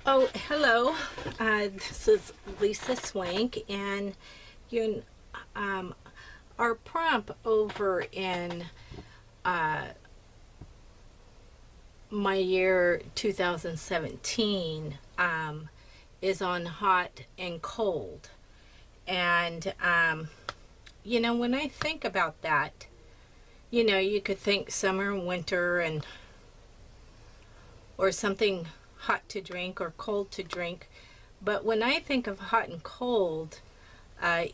Oh, hello. This is Lisa Swank, and you, our prompt over in my year 2017 is on hot and cold. And, when I think about that, you could think summer and winter and or something hot to drink or cold to drink. But when I think of hot and cold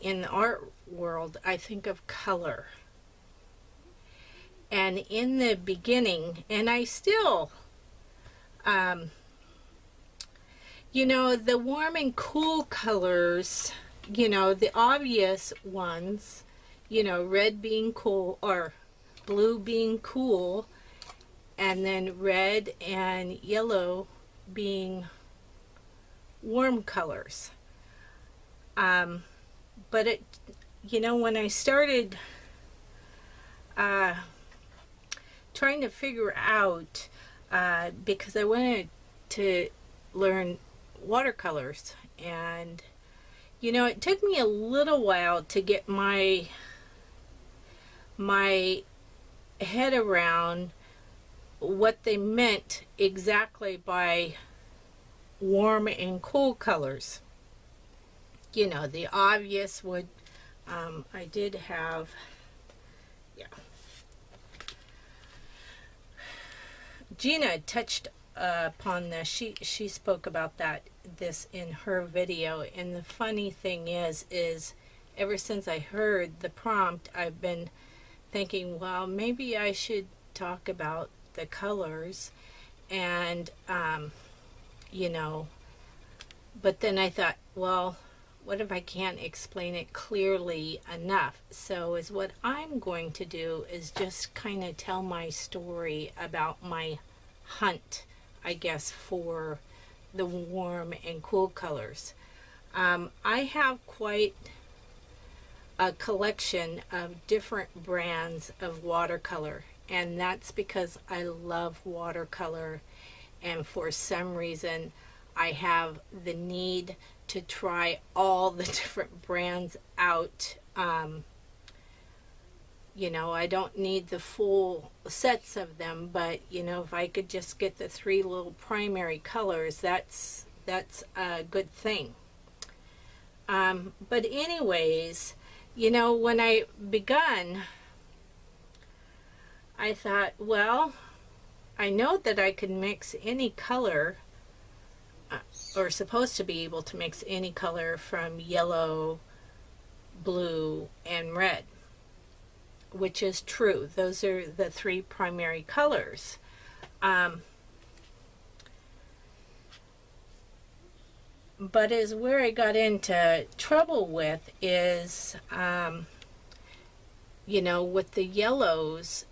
in the art world, I think of color. And in the beginning, and I still, the warm and cool colors, the obvious ones, red being cool or blue being cool, and then red and yellow being warm colors. But when I started trying to figure out, because I wanted to learn watercolors, and it took me a little while to get my head around what they meant exactly by warm and cool colors. The obvious would, I did have, Gina touched upon this. She spoke about this in her video, and the funny thing is ever since I heard the prompt, I've been thinking, well, maybe I should talk about the colors, and but then I thought, well, what if I can't explain it clearly enough? So is what I'm going to do is just kind of tell my story about my hunt, I guess, for the warm and cool colors. I have quite a collection of different brands of watercolor, and that's because I love watercolor, and for some reason I have the need to try all the different brands out. I don't need the full sets of them, but if I could just get the 3 little primary colors, that's a good thing. But anyways, when I begun, I thought, well, I know that I can mix any color, or supposed to be able to mix any color from yellow, blue, and red, which is true. Those are the 3 primary colors. But is where I got into trouble with is, with the yellows,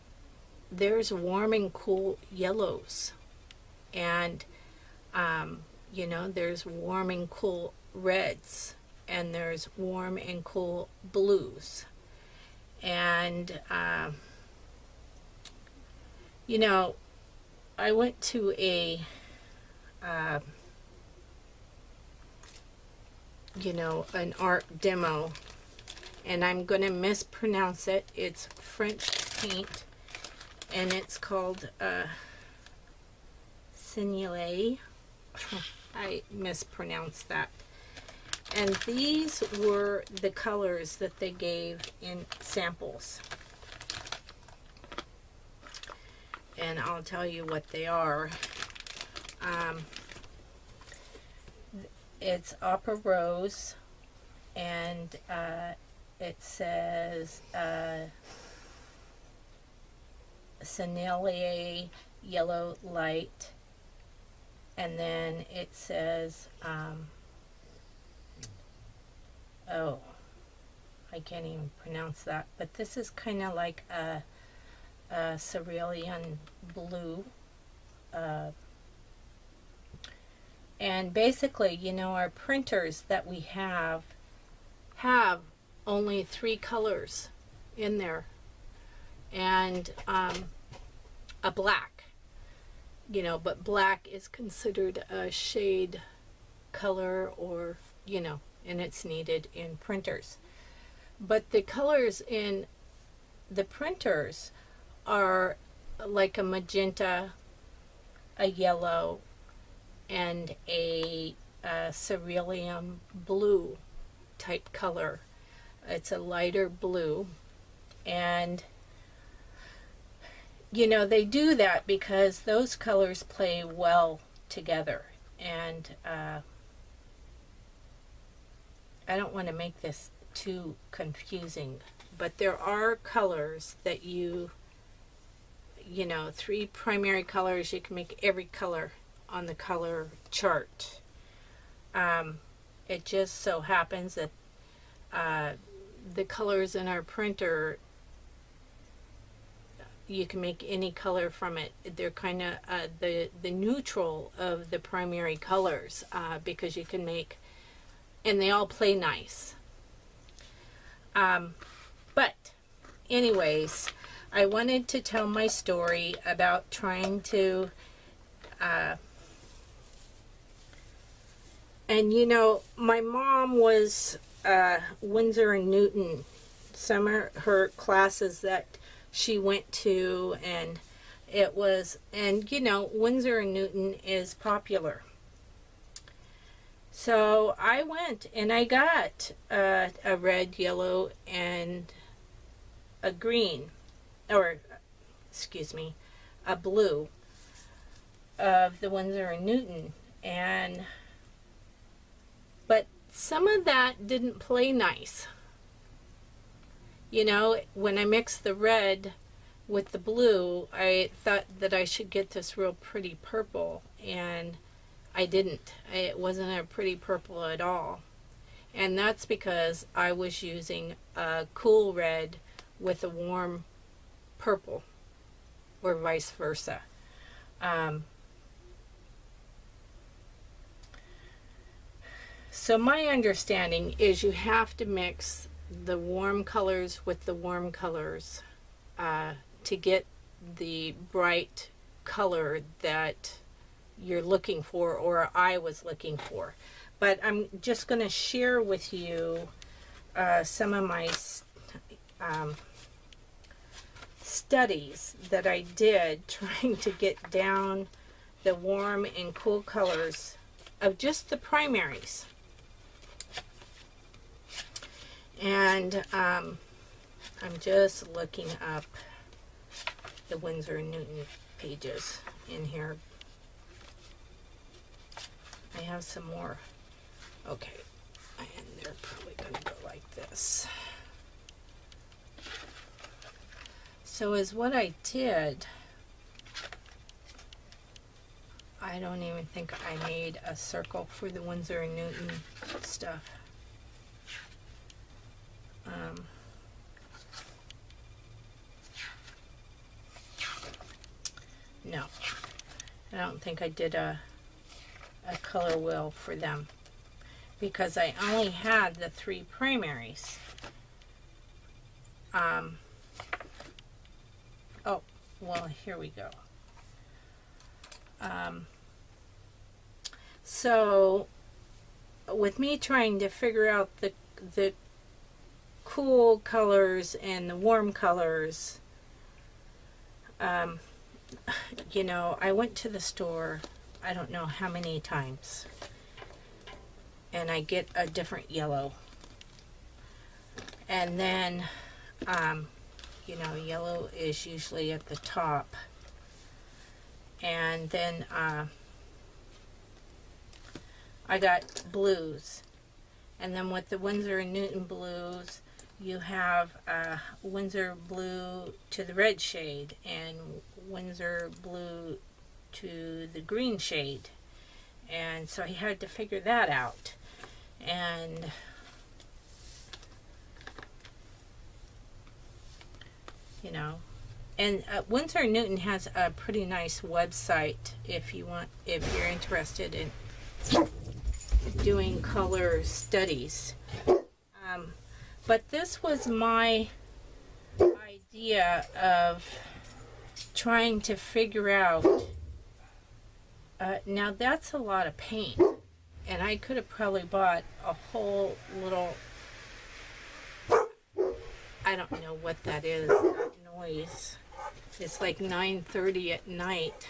there's warm and cool yellows, and there's warm and cool reds, and there's warm and cool blues. And I went to an art demo, and I'm gonna mispronounce it. It's French paint, and it's called Seignelay. I mispronounced that. And these were the colors that they gave in samples. And I'll tell you what they are. It's Opera Rose, and it says Seignelay Yellow Light, and then it says oh, I can't even pronounce that, but this is kind of like a cerulean blue, and basically, our printers that we have only 3 colors in there, and a black. you know, but black is considered a shade color, or, you know, and it's needed in printers. But the colors in the printers are like a magenta, a yellow, and a cerulean blue type color. It's a lighter blue, and you know, they do that because those colors play well together. And I don't want to make this too confusing, but there are colors that you know, 3 primary colors. You can make every color on the color chart. It just so happens that the colors in our printer, you can make any color from it. They're kind of the neutral of the primary colors, because you can make, and they all play nice. But anyways, I wanted to tell my story about trying to and you know, my mom was Winsor and Newton. Some of her classes that she went to, and it was, and you know, Winsor and Newton is popular. So I went and I got a red, yellow, and a green, or excuse me, a blue of the Winsor and Newton. And but some of that didn't play nice. You know, when I mixed the red with the blue, I thought that I should get this real pretty purple, and I didn't. It wasn't a pretty purple at all. And that's because I was using a cool red with a warm purple, or vice versa. So my understanding is you have to mix the warm colors with the warm colors to get the bright color that you're looking for, or I was looking for. But I'm just going to share with you some of my studies that I did trying to get down the warm and cool colors of just the primaries. And I'm just looking up the Winsor & Newton pages in here. I have some more. Okay, and they're probably going to go like this. So is what I did, I don't even think I made a circle for the Winsor & Newton stuff. No, I don't think I did a color wheel for them, because I only had the 3 primaries. Oh, well, here we go. So with me trying to figure out the cool colors and the warm colors, you know, I went to the store I don't know how many times, and I get a different yellow, and then you know, yellow is usually at the top, and then I got blues, and then with the Winsor & Newton blues, you have Winsor blue to the red shade, and Winsor blue to the green shade. And so I had to figure that out. And you know, and Winsor & Newton has a pretty nice website if you're interested in doing color studies. But this was my idea of trying to figure out Now that's a lot of paint, and I could have probably bought a whole little, I don't know what that is, that noise. It's like 9:30 at night.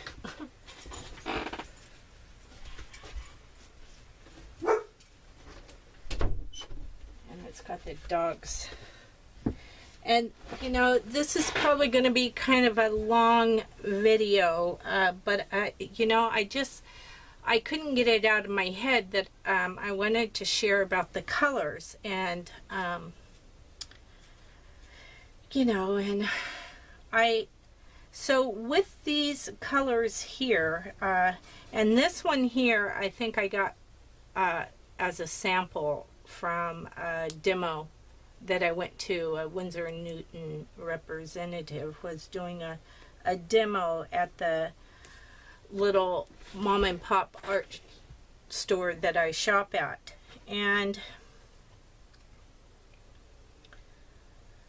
And it's got the dogs. And, you know, this is probably going to be kind of a long video, but, you know, I couldn't get it out of my head that I wanted to share about the colors. And, you know, and so with these colors here, and this one here, I think I got as a sample from a demo that I went to. A Winsor & Newton representative was doing a demo at the little mom and pop art store that I shop at. And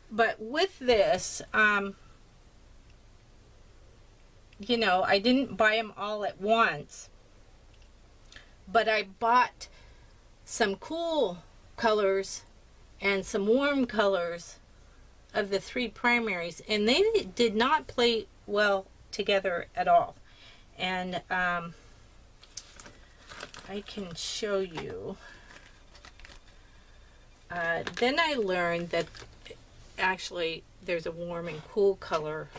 but with this, you know, I didn't buy them all at once, but I bought some cool colors and some warm colors of the three primaries, and they did not play well together at all. And I can show you. Then I learned that actually there's a warm and cool color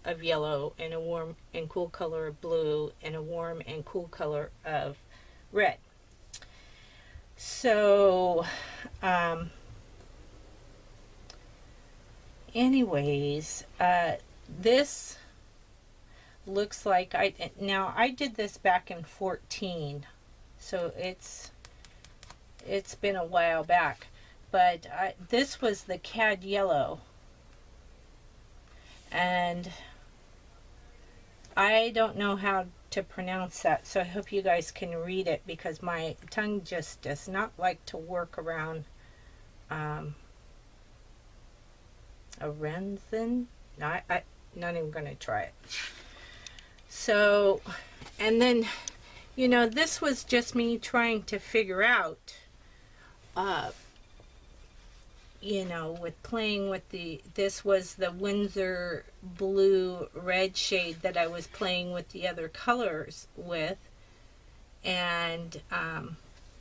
of yellow, and a warm and cool color of blue, and a warm and cool color of red. So anyways, this looks like now I did this back in 14, so it's been a while back, but this was the cad yellow, and I don't know how to pronounce that, so I hope you guys can read it, because my tongue just does not like to work around a Renzen. No, I'm not even going to try it. So, and then, you know, this was just me trying to figure out, you know, with playing with this was the Winsor blue red shade that I was playing with the other colors with. And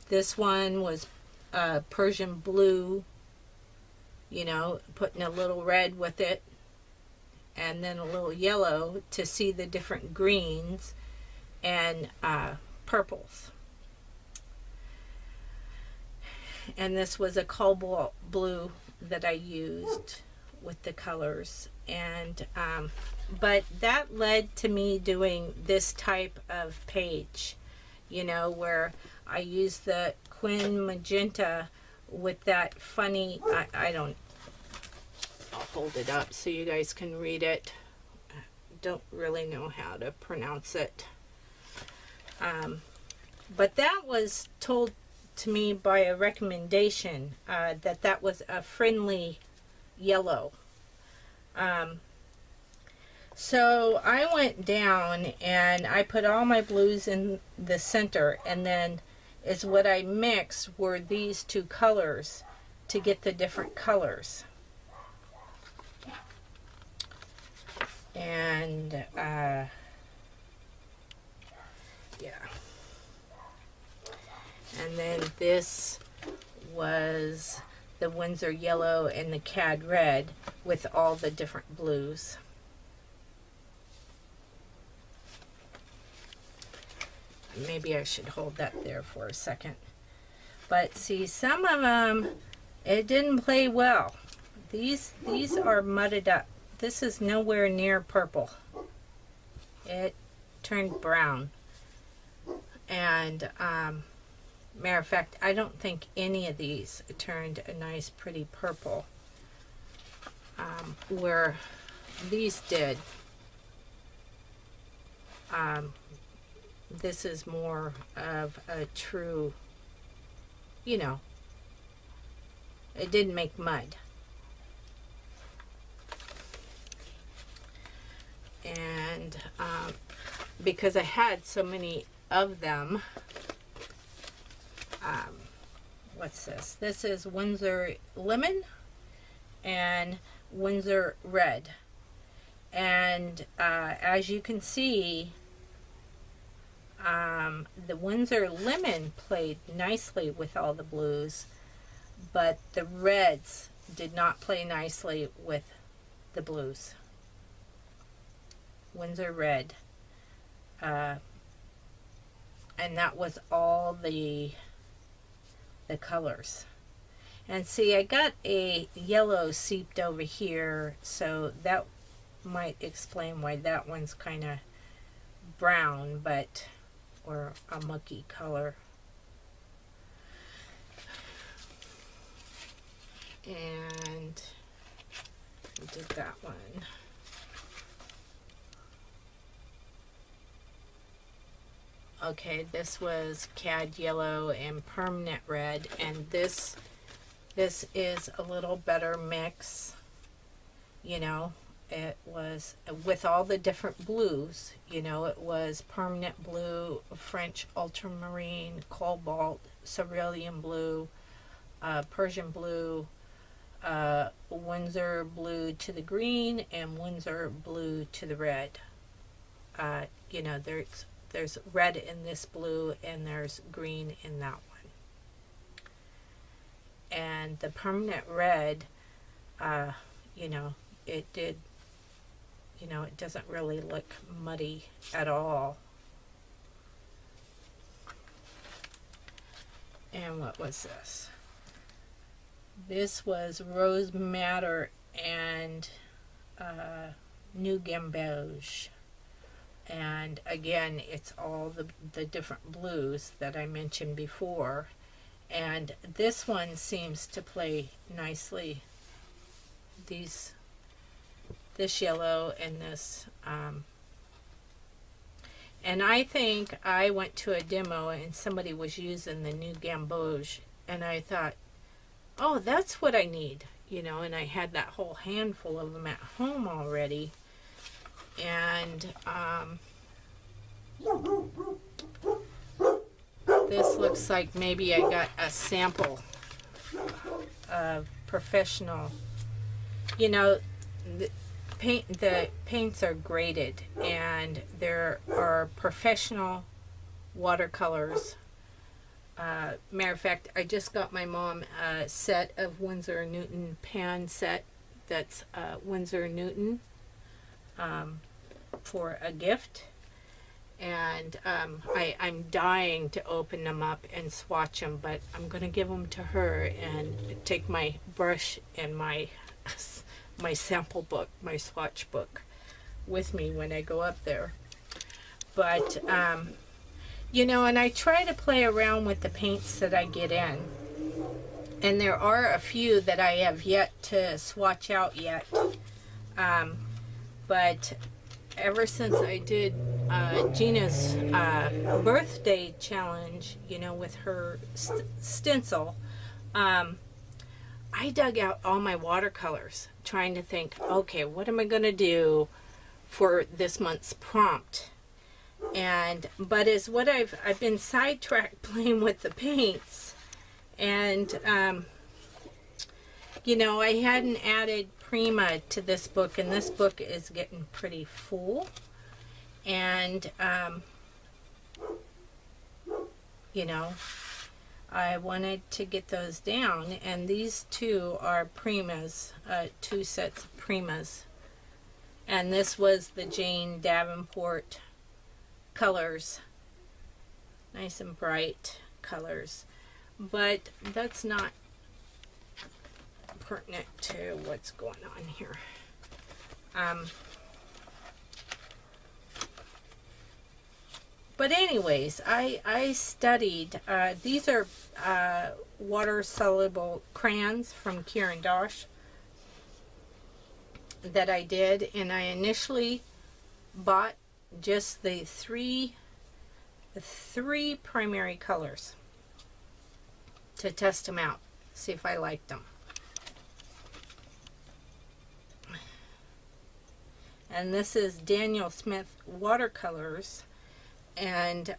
this one was Persian blue, you know, putting a little red with it, and then a little yellow to see the different greens, and purples. And this was a cobalt blue that I used with the colors. And but that led to me doing this type of page, you know, where I use the Quin magenta with that funny, I'll hold it up so you guys can read it. Don't really know how to pronounce it. But that was told to me by a recommendation, that was a friendly yellow. So I went down and I put all my blues in the center, and then what I mixed were these two colors to get the different colors. And yeah. And then this was the Winsor yellow and the cad red with all the different blues. Maybe I should hold that there for a second. But see, some of them, it didn't play well. These are mudded up. This is nowhere near purple. It turned brown. And matter of fact, I don't think any of these turned a nice pretty purple, where these did. This is more of a true, you know, it didn't make mud. And because I had so many of them. What's this? This is Windsor Lemon and Windsor Red. And as you can see, the Windsor Lemon played nicely with all the blues, but the reds did not play nicely with the blues. Windsor Red. And that was all the colors. And see, I got a yellow seeped over here, so that might explain why that one's kind of brown, but, or a mucky color. And we did that one. Okay, this was Cad Yellow and Permanent Red, and this is a little better mix. You know, it was with all the different blues. You know, it was Permanent Blue, French Ultramarine, Cobalt, Cerulean Blue, Persian Blue, Windsor Blue to the green, and Windsor Blue to the red. You know, there's red in this blue, and there's green in that one. And the Permanent Red, you know, it did, you know, it doesn't really look muddy at all. And what was this? This was Rose Madder and New Gamboge. And again, it's all the different blues that I mentioned before. And this one seems to play nicely. This yellow and this. And I think I went to a demo and somebody was using the New Gamboge. And I thought, oh, that's what I need. You know, and I had that whole handful of them at home already. And this looks like maybe I got a sample of professional. You know, the paints are graded, and there are professional watercolors. Matter of fact, I just got my mom a set of Winsor & Newton pan set. That's Winsor & Newton. For a gift, and I'm dying to open them up and swatch them, but I'm going to give them to her and take my brush and my sample book, my swatch book, with me when I go up there. But you know, and I try to play around with the paints that I get in, and there are a few that I have yet to swatch out yet. But ever since I did Gina's birthday challenge, you know, with her stencil, I dug out all my watercolors, trying to think, okay, what am I going to do for this month's prompt? But as what I've been sidetracked playing with the paints, and you know, I hadn't added Prima to this book, and this book is getting pretty full, and you know, I wanted to get those down, and these two are Primas, 2 sets of Primas, and this was the Jane Davenport colors, nice and bright colors, but that's not pertinent to what's going on here. But anyways, I studied, these are water-soluble crayons from Kieran Dosh that I did, and I initially bought just the three primary colors to test them out, see if I liked them. And this is Daniel Smith Watercolors, And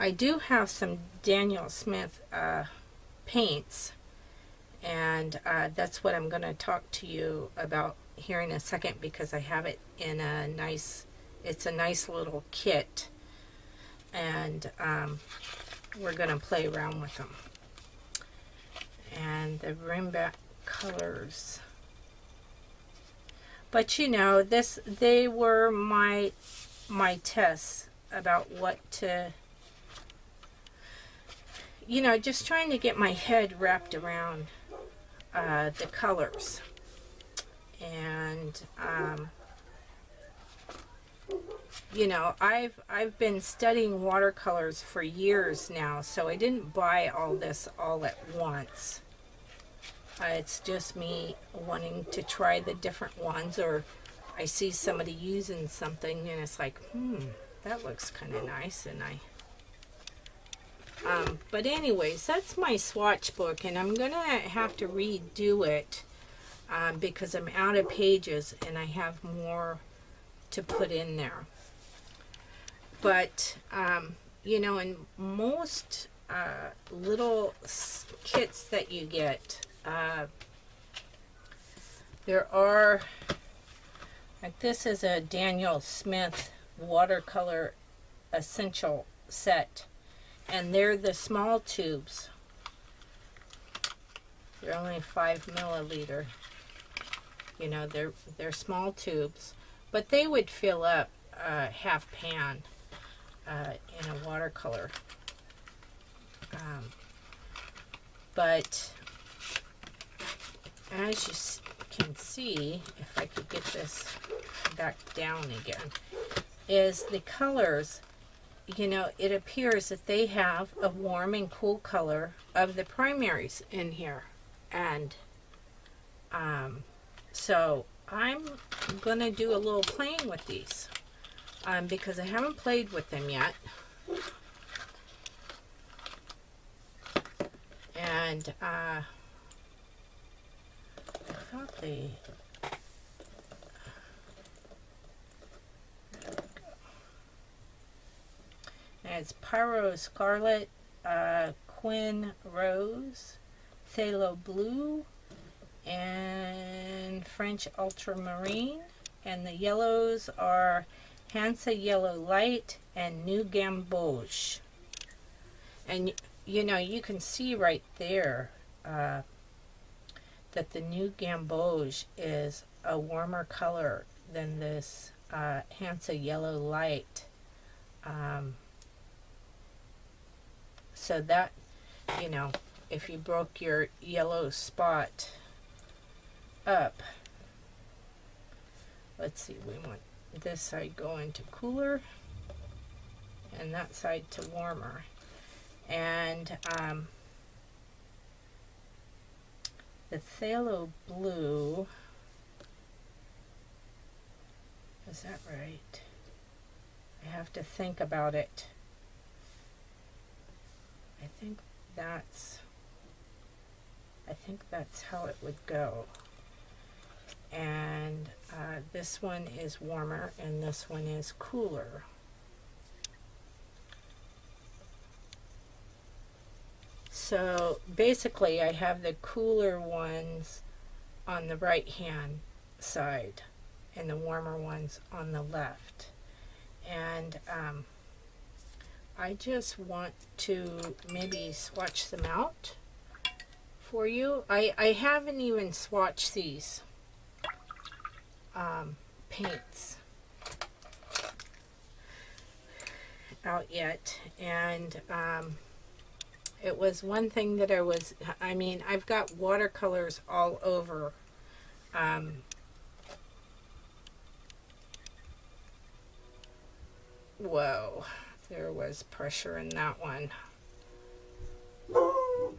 I do have some Daniel Smith paints, and that's what I'm going to talk to you about here in a second, because I have it in a nice, it's a nice little kit, and we're going to play around with them. And the rimback colors, but you know, this, they were my tests about what to, you know, just trying to get my head wrapped around the colors. And you know, I've been studying watercolors for years now, so I didn't buy all this all at once. It's just me wanting to try the different ones, or I see somebody using something and it's like, that looks kind of nice, and but anyways, that's my swatch book, and I'm gonna have to redo it because I'm out of pages and I have more to put in there. But you know, in most little kits that you get, there are, like, this is a Daniel Smith watercolor essential set, and they're the small tubes. They're only 5 milliliter. You know, they're small tubes, but they would fill up half pan in a watercolor. But as you can see, if I could get this back down again, is the colors, you know, it appears that they have a warm and cool color of the primaries in here. And so I'm gonna do a little playing with these because I haven't played with them yet. And I thought they, and it's Pyrrol Scralet, Quinacridone Rose, Phthalo Blue, and French Ultramarine, and the yellows are Hansa Yellow Light and New Gamboge. And you know, you can see right there that the New Gamboge is a warmer color than this Hansa Yellow Light. So that, you know, if you broke your yellow spot up, let's see, we want this side going to cooler and that side to warmer. And the Phthalo Blue, is that right? I have to think about it. I think that's how it would go. And this one is warmer and this one is cooler. So basically I have the cooler ones on the right hand side and the warmer ones on the left. And I just want to maybe swatch them out for you. I haven't even swatched these paints out yet, and it was one thing that I mean, I've got watercolors all over. Whoa, there was pressure in that one.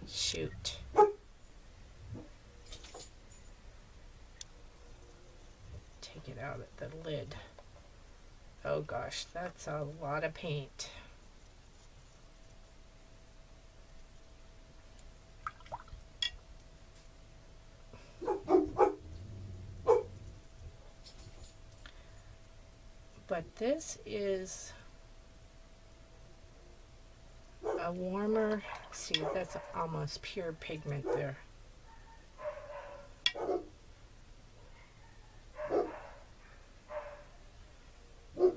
Shoot. Take it out at the lid. Oh gosh, that's a lot of paint. But this is a warmer, see, that's almost pure pigment there. Oh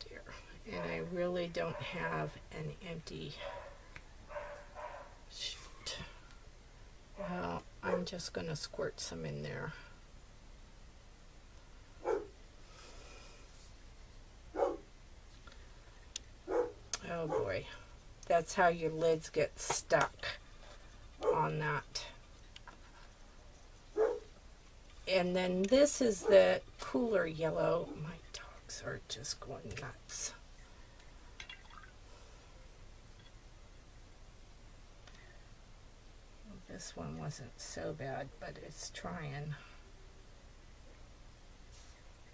dear, and I really don't have an empty, shoot. Well, I'm just gonna squirt some in there. Oh boy, that's how your lids get stuck on that. And then this is the cooler yellow. My dogs are just going nuts. This one wasn't so bad, but it's trying.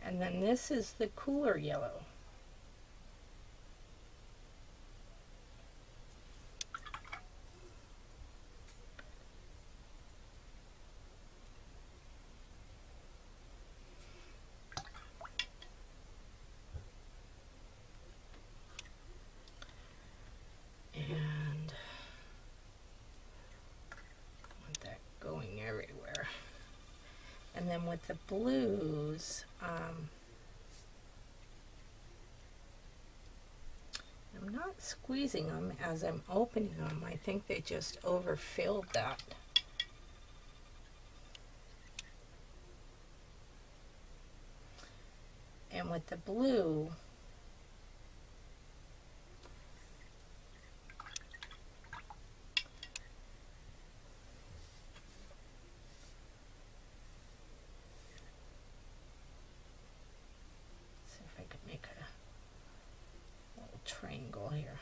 And then this is the cooler yellow. Everywhere. And then with the blues, I'm not squeezing them as I'm opening them. I think they just overfilled that. And with the blue, triangle here.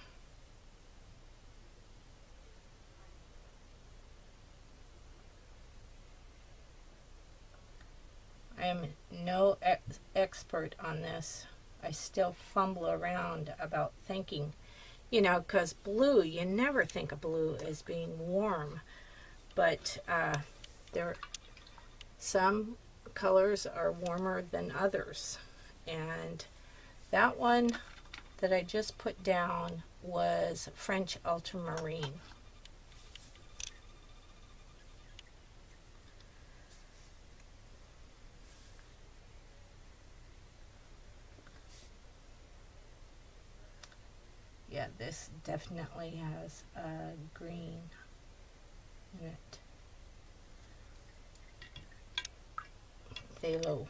I am no expert on this. I still fumble around about thinking, you know, because blue, you never think of blue as being warm, but some colors are warmer than others, and that one that I just put down was French Ultramarine. Yeah, this definitely has a green in it. Phthalo.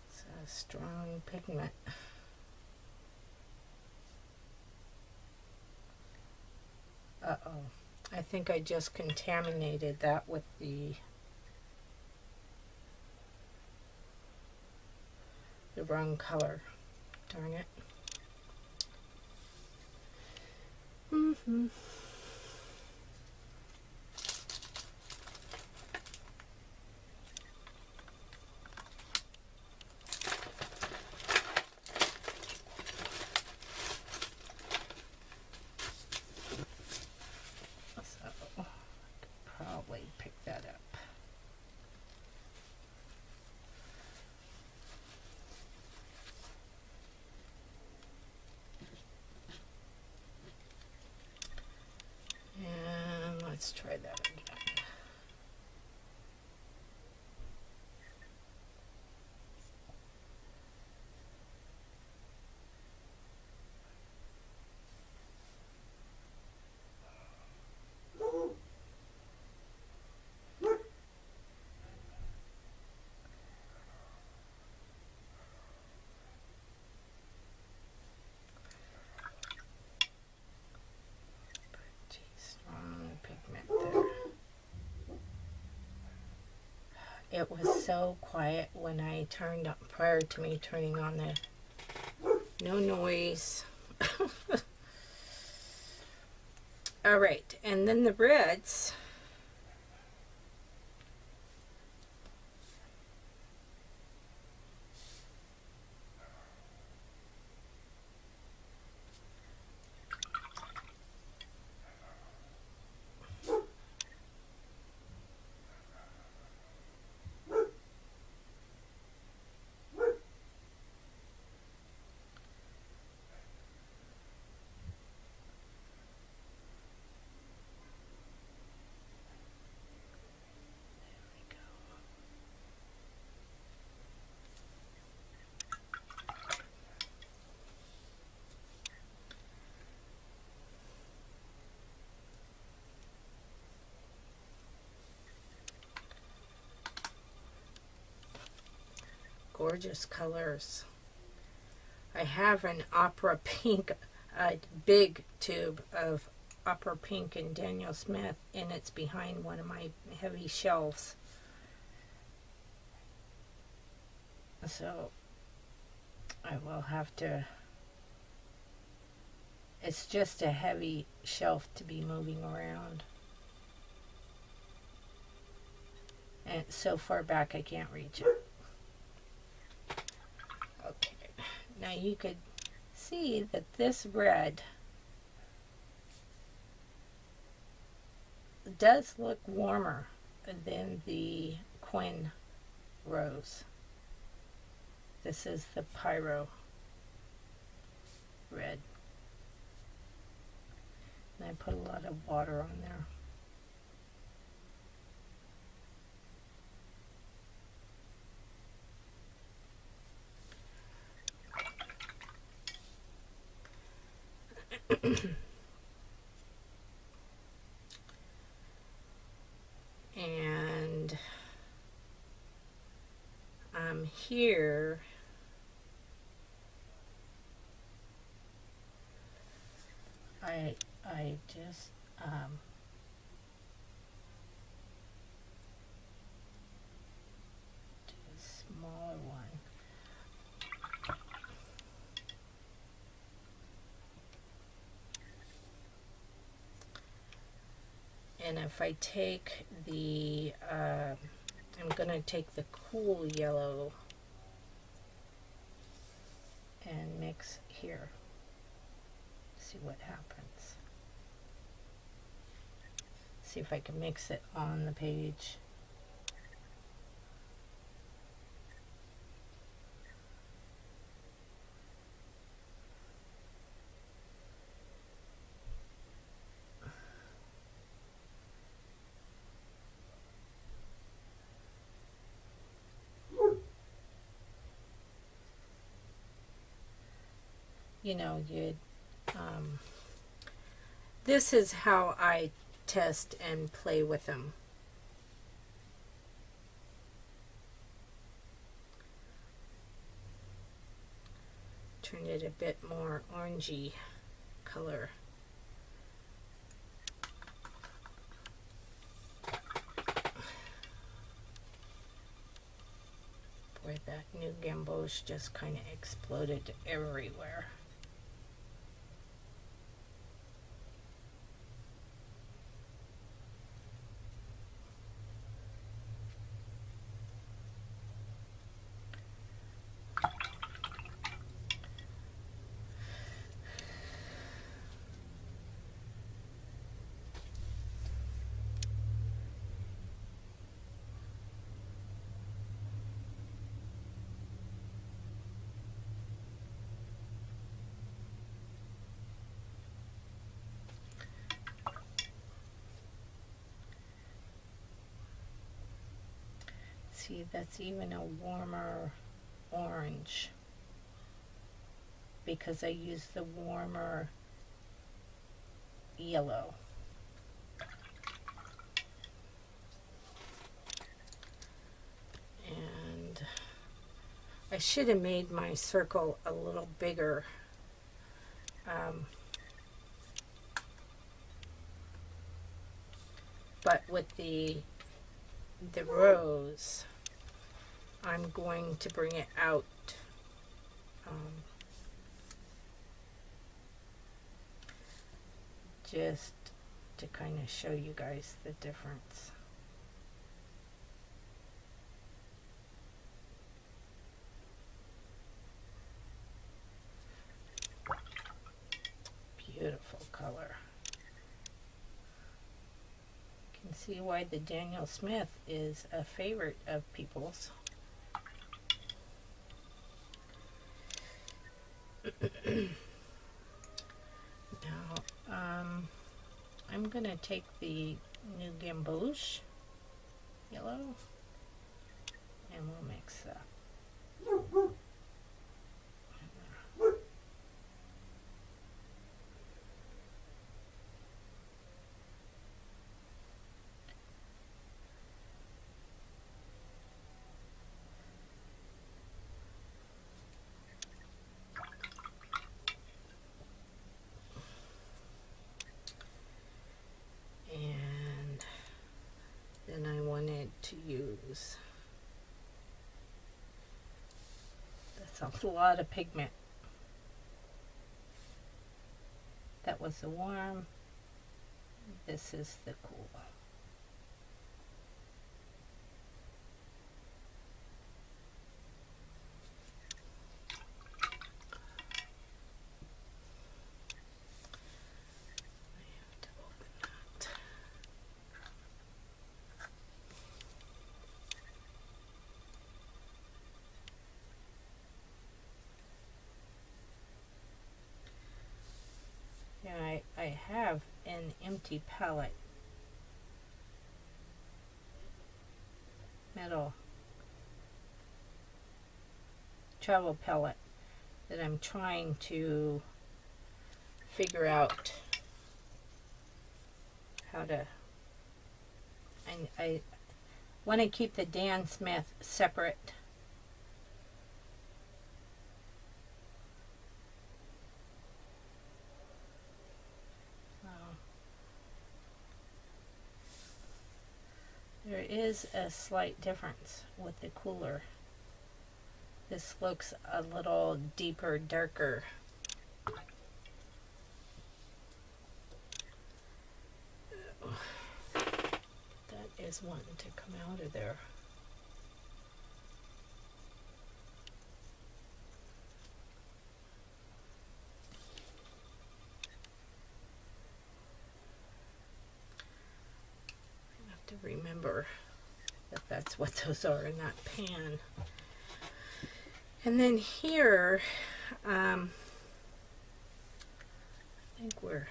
It's a strong pigment. Uh-oh. I think I just contaminated that with the wrong color. Darn it. Probably pick that up. And let's try that again. It was so quiet when I turned up, prior to me turning on the no noise. All right, and then the reds. gorgeous colors. I have an opera pink, a big tube of opera pink in Daniel Smith, and it's behind one of my heavy shelves. So I will have to, it's just a heavy shelf to be moving around. And it's so far back I can't reach it. Okay, now you could see that this red does look warmer than the Quin Rose. This is the Pyrrol red. And I put a lot of water on there. And here I just do a smaller one. And if I take the, I'm going to take the cool yellow and mix here. See what happens. See if I can mix it on the page. You know, this is how I test and play with them. Turn it a bit more orangey color. Boy, that new Gamboge just kind of exploded everywhere. See, that's even a warmer orange because I use the warmer yellow. And I should have made my circle a little bigger. But with the rose, I'm going to bring it out just to kind of show you guys the difference. Beautiful color. You can see why the Daniel Smith is a favorite of people's. Now, I'm going to take the new Gamboge yellow and we'll mix that. use. That's a lot of pigment. That was the warm. This is the cool. Yeah, I have an empty palette, metal travel palette, that I'm trying to figure out how to, I want to keep the Dan Smith separate. There is a slight difference with the cooler. This looks a little deeper, darker. That is wanting to come out of there. To remember that that's what those are in that pan. And then here, I think we're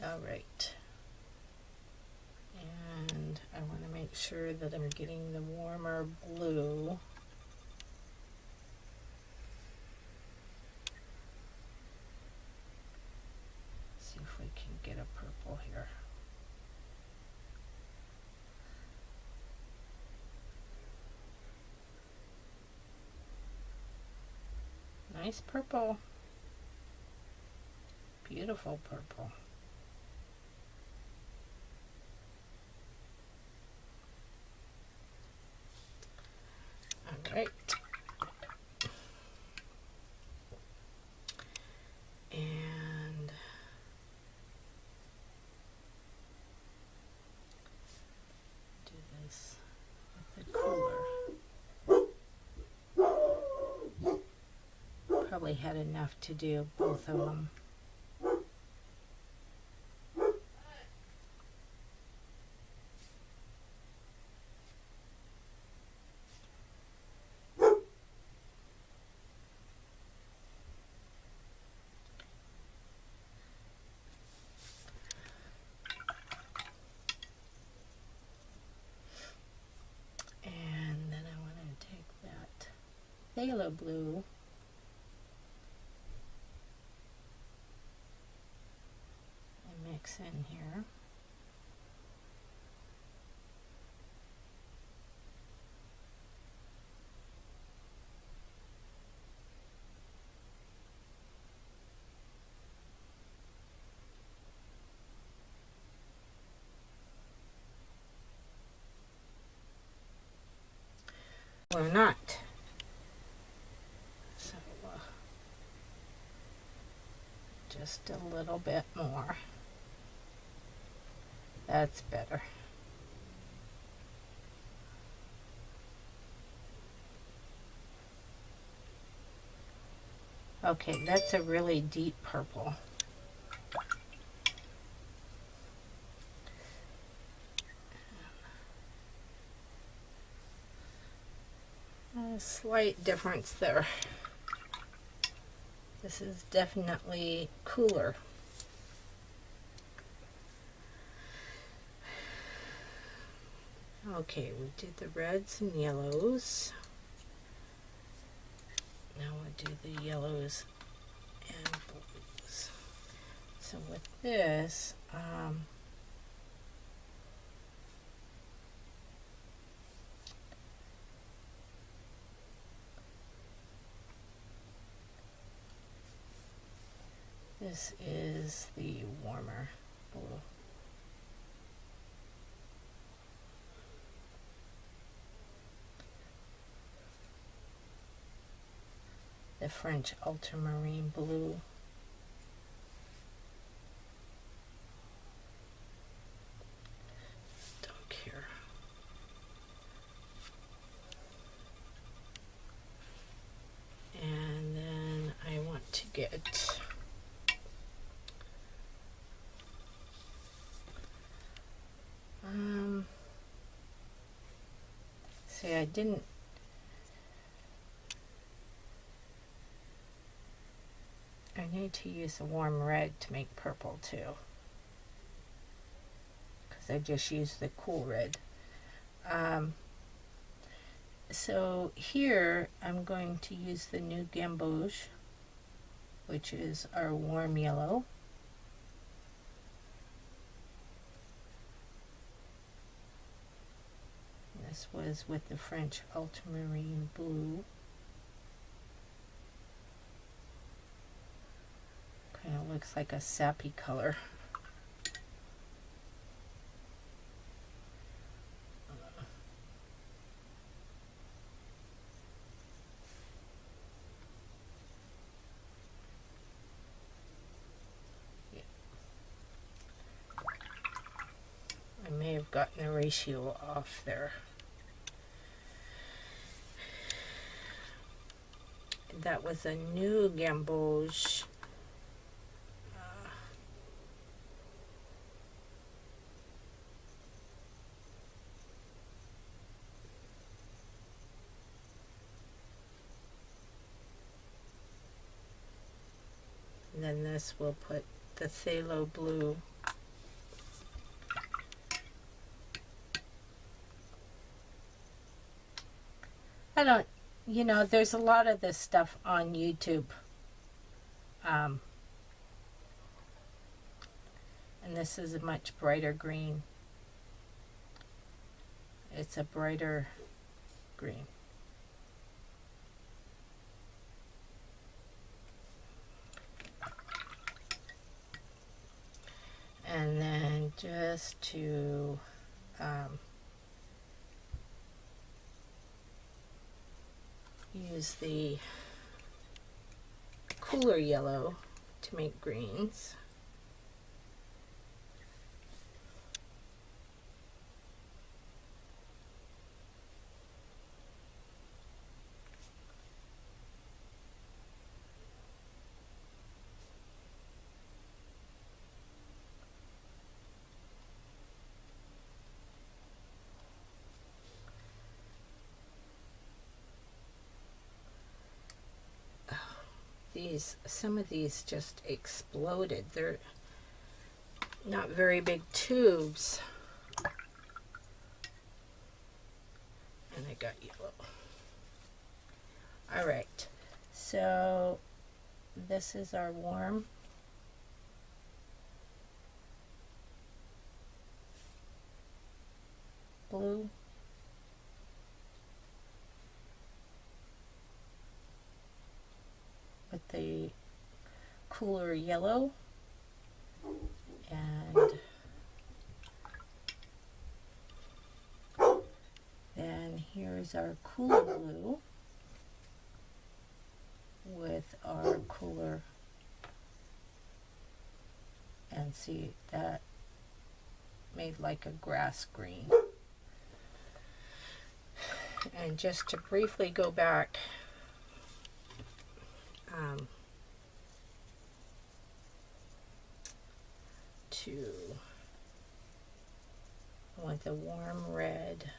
all right. And I want to make sure that I'm getting the warmer blue. See if we can get a purple here. Nice purple. Beautiful purple. All right. And do this with the cooler. Probably had enough to do both of them. Phthalo Blue and mix in here. Or not. Just a little bit more. That's better. Okay, that's a really deep purple. A slight difference there. This is definitely cooler. Okay, we did the reds and yellows. Now we'll do the yellows and blues. So with this, this is the warmer blue. The French Ultramarine blue. Don't care. And then I want to get see, I need to use a warm red to make purple too, because I just used the cool red. So here I'm going to use the new Gamboge, which is our warm yellow. This was with the French Ultramarine blue. Kind of looks like a sappy color. Yeah. I may have gotten the ratio off there. That was a new Gamboge. And then this will put the Phthalo Blue. I don't, you know, there's a lot of this stuff on YouTube. And this is a much brighter green. It's a brighter green. And then just to use the cooler yellow to make greens. Some of these just exploded. They're not very big tubes. And I got yellow. All right, so this is our warm blue. With the cooler yellow, and then here's our cooler blue with our cooler, and see, that made like a grass green. And just to briefly go back, I want the warm red.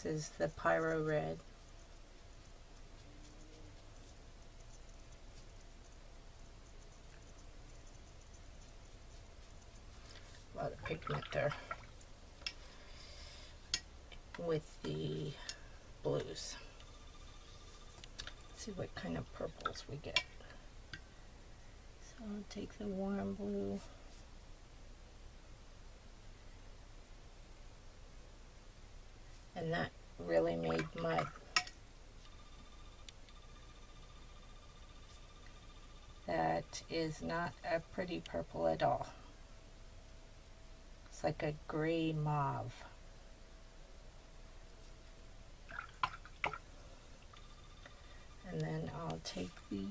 This is the Pyrrol red. pigment there with the blues. Let's see what kind of purples we get. So I'll take the warm blue. And that really made mud. That is not a pretty purple at all. It's like a gray mauve. And then I'll take the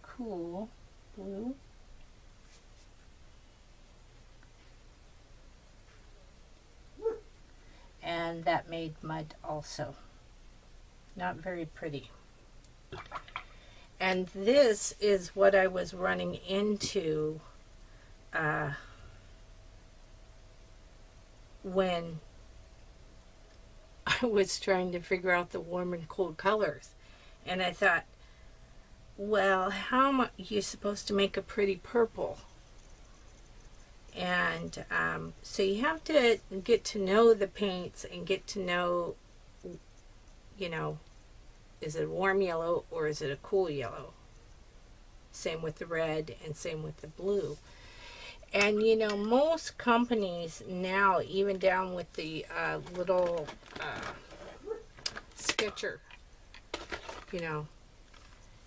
cool blue. And that made mud also. Not very pretty. And this is what I was running into when I was trying to figure out the warm and cool colors. And I thought, well, how am you supposed to make a pretty purple? And so you have to get to know the paints and get to know, you know, is it a warm yellow or is it a cool yellow? Same with the red and same with the blue. And you know, most companies now, even down with the little sketcher, you know,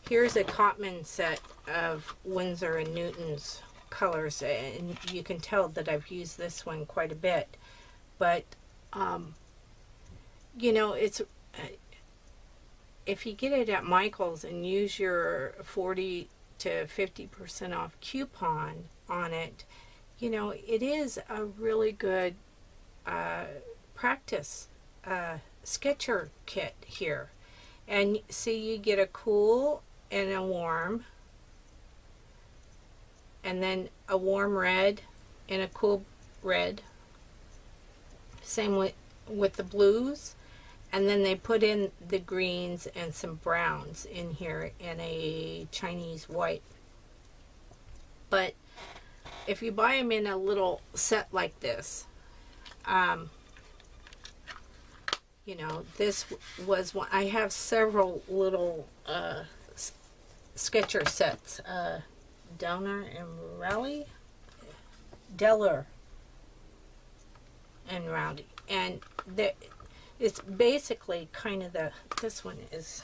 here's a Cotman set of Winsor and Newton's colors, and you can tell that I've used this one quite a bit. But you know, it's if you get it at Michael's and use your 40 to 50% off coupon on it, you know, it is a really good practice sketcher kit here. And see, you get a cool and a warm, and then a warm red and a cool red. Same with the blues. And then they put in the greens and some browns in here and a Chinese white. But if you buy them in a little set like this, you know, this was one. I have several little sketcher sets. Downer and Rowley? Deller and Rowdy. And it's basically kind of this one is,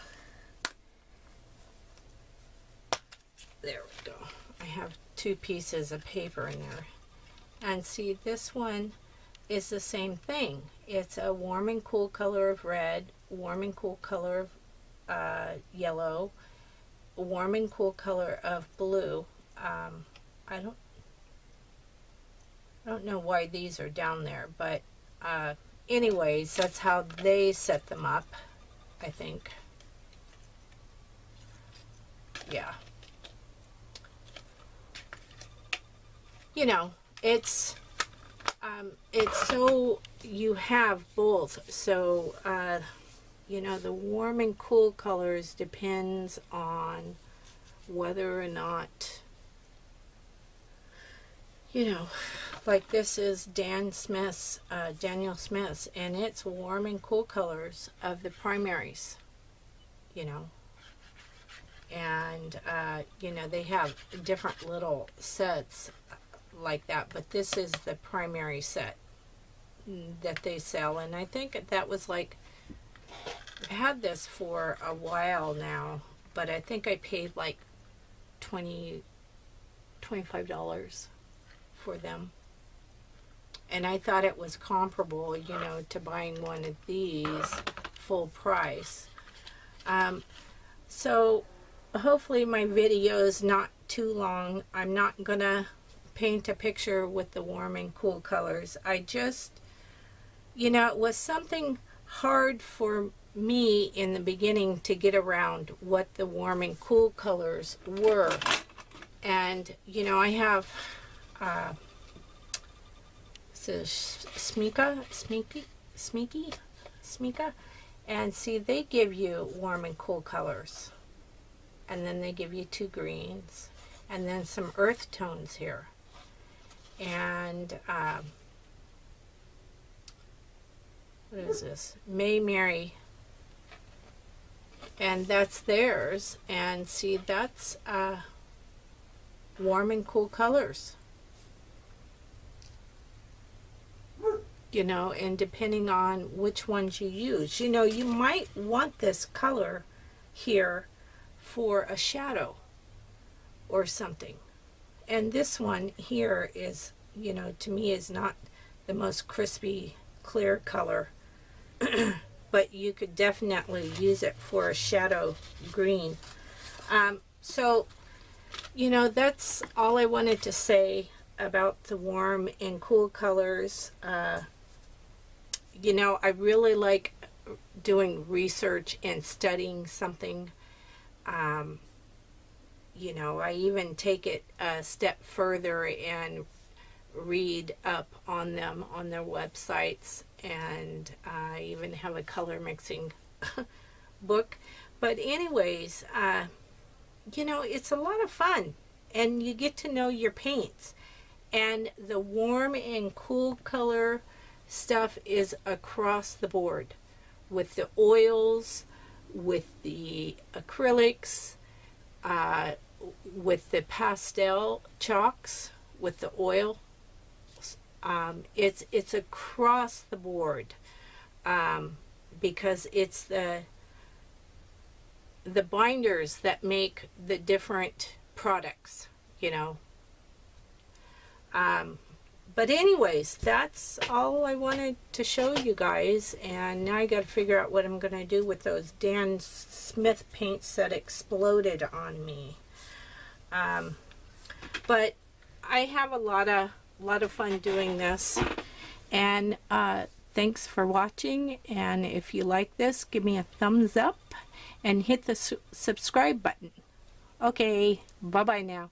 there we go. I have two pieces of paper in there. And see, this one is the same thing. It's a warm and cool color of red, warm and cool color of yellow, warm and cool color of blue. I don't know why these are down there, but anyways, that's how they set them up, I think. Yeah. You know, it's so you have both. So, you know, the warm and cool colors depends on whether or not, you know, like this is Daniel Smith's, and it's warm and cool colors of the primaries, you know. And, you know, they have different little sets like that, but this is the primary set that they sell. And I think that was like, I've had this for a while now, but I think I paid like $25 for them. And I thought it was comparable, you know, to buying one of these full price. So hopefully my video is not too long. I'm not gonna paint a picture with the warm and cool colors. I just, you know, it was something hard for me in the beginning to get around what the warm and cool colors were. And, you know, I have Smika, and see, they give you warm and cool colors, and then they give you two greens and then some earth tones here. and what is this? May Mary. And that's theirs. And see, that's warm and cool colors. You know, and depending on which ones you use, you know, you might want this color here for a shadow or something. And this one here is, you know, to me is not the most crispy clear color, but you could definitely use it for a shadow green. So, you know, that's all I wanted to say about the warm and cool colors. You know, I really like doing research and studying something. You know, I even take it a step further and read up on them on their websites, and I even have a color mixing book. But anyways, you know, it's a lot of fun, and you get to know your paints. And the warm and cool color stuff is across the board, with the oils, with the acrylics, with the pastel chalks, with the oil. It's across the board, because it's the binders that make the different products, you know. But anyways, that's all I wanted to show you guys, and now I got to figure out what I'm going to do with those Dan Smith paints that exploded on me. But I have a lot of fun doing this, and thanks for watching. And if you like this, give me a thumbs up and hit the subscribe button. Okay, bye bye now.